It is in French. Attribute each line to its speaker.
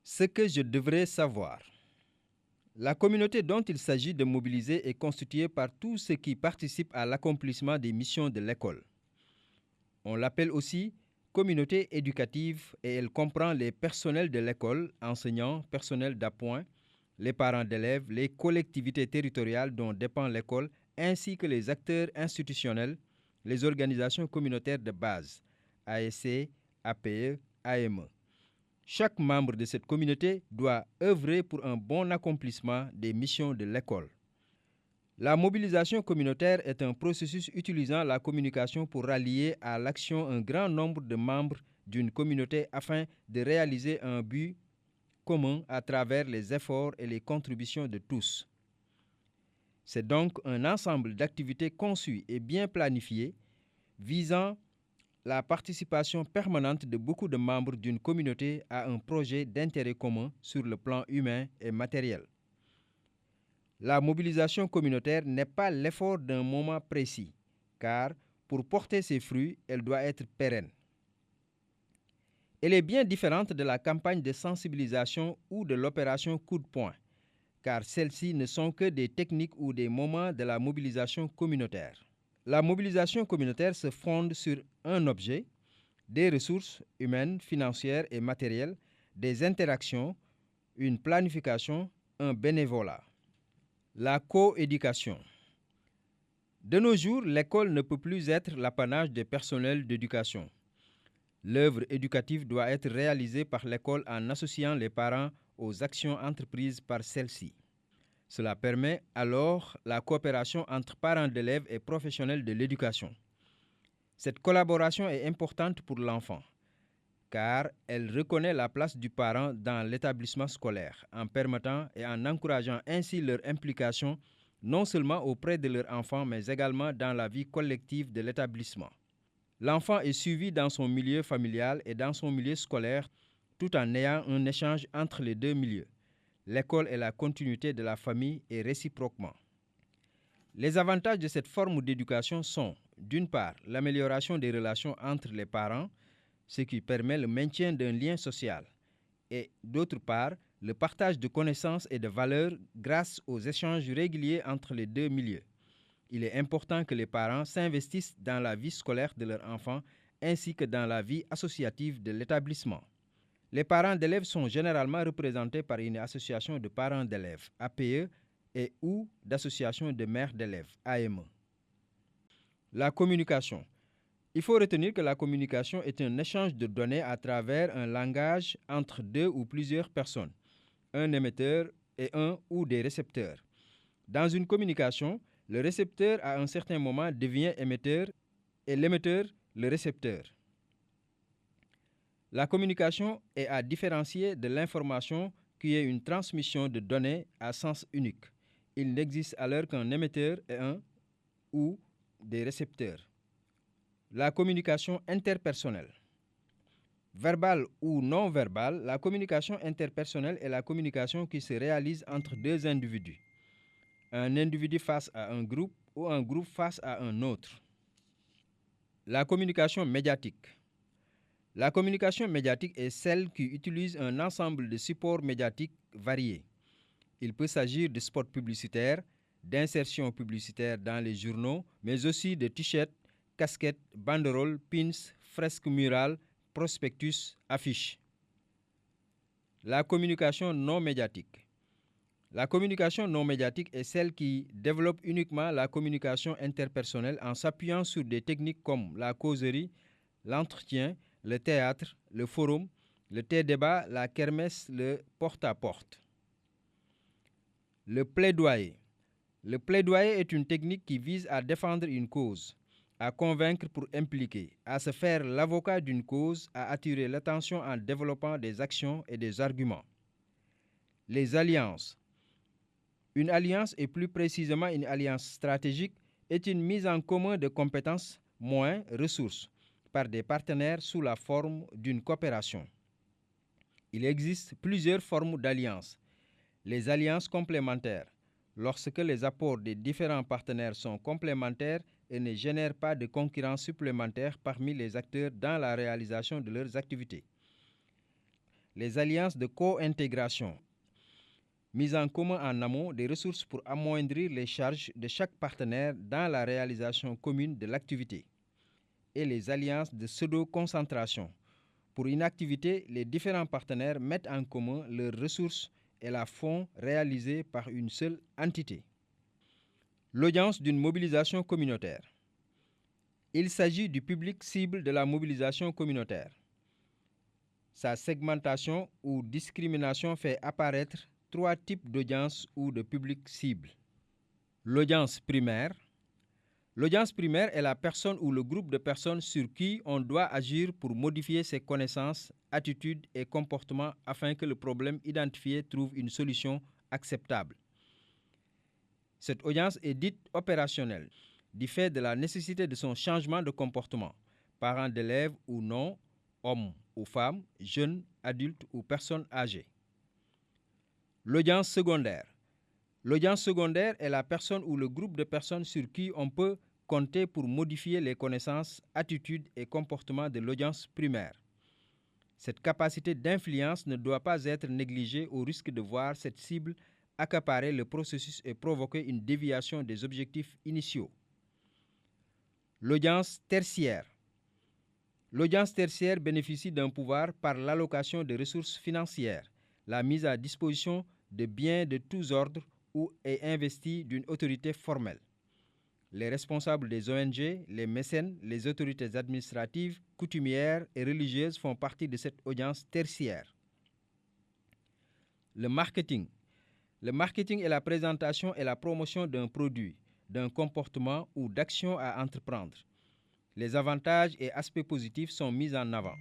Speaker 1: Ce que je devrais savoir. La communauté dont il s'agit de mobiliser est constituée par tous ceux qui participent à l'accomplissement des missions de l'école. On l'appelle aussi communauté éducative et elle comprend les personnels de l'école, enseignants, personnel d'appoint, les parents d'élèves, les collectivités territoriales dont dépend l'école, ainsi que les acteurs institutionnels, les organisations communautaires de base, ASC, APE, AME. Chaque membre de cette communauté doit œuvrer pour un bon accomplissement des missions de l'école. La mobilisation communautaire est un processus utilisant la communication pour rallier à l'action un grand nombre de membres d'une communauté afin de réaliser un but commun à travers les efforts et les contributions de tous. C'est donc un ensemble d'activités conçues et bien planifiées visant la participation permanente de beaucoup de membres d'une communauté à un projet d'intérêt commun sur le plan humain et matériel. La mobilisation communautaire n'est pas l'effort d'un moment précis, car pour porter ses fruits, elle doit être pérenne. Elle est bien différente de la campagne de sensibilisation ou de l'opération coup de poing, car celles-ci ne sont que des techniques ou des moments de la mobilisation communautaire. La mobilisation communautaire se fonde sur un objet, des ressources humaines, financières et matérielles, des interactions, une planification, un bénévolat. La coéducation. De nos jours, l'école ne peut plus être l'apanage des personnels d'éducation. L'œuvre éducative doit être réalisée par l'école en associant les parents aux actions entreprises par celle-ci. Cela permet alors la coopération entre parents d'élèves et professionnels de l'éducation. Cette collaboration est importante pour l'enfant, car elle reconnaît la place du parent dans l'établissement scolaire, en permettant et en encourageant ainsi leur implication non seulement auprès de leur enfant, mais également dans la vie collective de l'établissement. L'enfant est suivi dans son milieu familial et dans son milieu scolaire, tout en ayant un échange entre les deux milieux. L'école est la continuité de la famille et réciproquement. Les avantages de cette forme d'éducation sont, d'une part, l'amélioration des relations entre les parents, ce qui permet le maintien d'un lien social, et d'autre part, le partage de connaissances et de valeurs grâce aux échanges réguliers entre les deux milieux. Il est important que les parents s'investissent dans la vie scolaire de leurs enfants ainsi que dans la vie associative de l'établissement. Les parents d'élèves sont généralement représentés par une association de parents d'élèves, APE, et ou d'associations de mères d'élèves, AME. La communication. Il faut retenir que la communication est un échange de données à travers un langage entre deux ou plusieurs personnes, un émetteur et un ou des récepteurs. Dans une communication, le récepteur à un certain moment devient émetteur et l'émetteur le récepteur. La communication est à différencier de l'information qui est une transmission de données à sens unique. Il n'existe alors qu'un émetteur et un ou des récepteurs. La communication interpersonnelle. Verbale ou non verbale, la communication interpersonnelle est la communication qui se réalise entre deux individus. Un individu face à un groupe ou un groupe face à un autre. La communication médiatique. La communication médiatique est celle qui utilise un ensemble de supports médiatiques variés. Il peut s'agir de spots publicitaires, d'insertions publicitaires dans les journaux, mais aussi de t-shirts, casquettes, banderoles, pins, fresques murales, prospectus, affiches. La communication non médiatique. La communication non médiatique est celle qui développe uniquement la communication interpersonnelle en s'appuyant sur des techniques comme la causerie, l'entretien, le théâtre, le forum, le thé-débat, la kermesse, le porte-à-porte. Le plaidoyer. Le plaidoyer est une technique qui vise à défendre une cause, à convaincre pour impliquer, à se faire l'avocat d'une cause, à attirer l'attention en développant des actions et des arguments. Les alliances. Une alliance, et plus précisément une alliance stratégique, est une mise en commun de compétences, moyens, ressources, par des partenaires sous la forme d'une coopération. Il existe plusieurs formes d'alliances. Les alliances complémentaires, lorsque les apports des différents partenaires sont complémentaires et ne génèrent pas de concurrence supplémentaire parmi les acteurs dans la réalisation de leurs activités. Les alliances de co-intégration. Mise en commun en amont des ressources pour amoindrir les charges de chaque partenaire dans la réalisation commune de l'activité. Et les alliances de pseudo-concentration. Pour une activité, les différents partenaires mettent en commun leurs ressources et la font réaliser par une seule entité. L'audience d'une mobilisation communautaire. Il s'agit du public cible de la mobilisation communautaire. Sa segmentation ou discrimination fait apparaître 3 types d'audience ou de public cible. L'audience primaire. L'audience primaire est la personne ou le groupe de personnes sur qui on doit agir pour modifier ses connaissances, attitudes et comportements afin que le problème identifié trouve une solution acceptable. Cette audience est dite opérationnelle, du fait de la nécessité de son changement de comportement, parents d'élèves ou non, hommes ou femmes, jeunes, adultes ou personnes âgées. L'audience secondaire. L'audience secondaire est la personne ou le groupe de personnes sur qui on peut compter pour modifier les connaissances, attitudes et comportements de l'audience primaire. Cette capacité d'influence ne doit pas être négligée au risque de voir cette cible accaparer le processus et provoquer une déviation des objectifs initiaux. L'audience tertiaire. L'audience tertiaire bénéficie d'un pouvoir par l'allocation de ressources financières, la mise à disposition de biens de tous ordres ou est investie d'une autorité formelle. Les responsables des ONG, les mécènes, les autorités administratives, coutumières et religieuses font partie de cette audience tertiaire. Le marketing. Le marketing est la présentation et la promotion d'un produit, d'un comportement ou d'action à entreprendre. Les avantages et aspects positifs sont mis en avant.